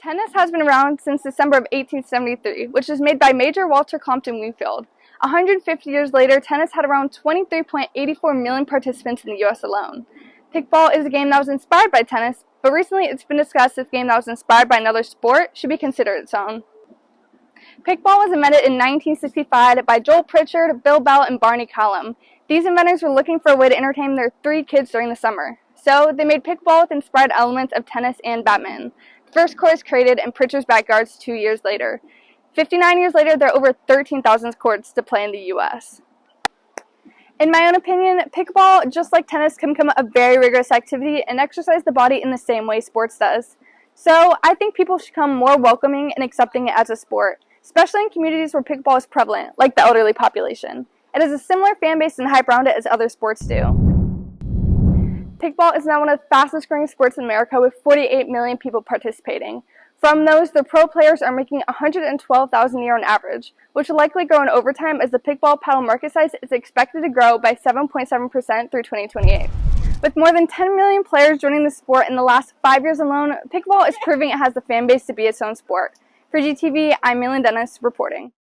Tennis has been around since December of 1873, which was made by Major Walter Compton Wingfield. 150 years later, tennis had around 23.84 million participants in the U.S. alone. Pickleball is a game that was inspired by tennis, but recently it's been discussed if a game that was inspired by another sport should be considered its own. Pickleball was invented in 1965 by Joel Pritchard, Bill Bell, and Barney Callum. These inventors were looking for a way to entertain their 3 kids during the summer. So they made pickleball with inspired elements of tennis and badminton. The first court was created in Pritchard's backyards 2 years later. 59 years later, there are over 13,000 courts to play in the U.S. In my own opinion, pickleball, just like tennis, can become a very rigorous activity and exercise the body in the same way sports does. So I think people should become more welcoming and accepting it as a sport, especially in communities where pickleball is prevalent, like the elderly population. It has a similar fan base and hype around it as other sports do. Pickleball is now one of the fastest growing sports in America with 48 million people participating. From those, the pro players are making $112,000 a year on average, which will likely grow in overtime as the pickleball paddle market size is expected to grow by 7.7% through 2028. With more than 10 million players joining the sport in the last 5 years alone, pickleball is proving it has the fan base to be its own sport. For GTV, I'm Mailyn Dennis reporting.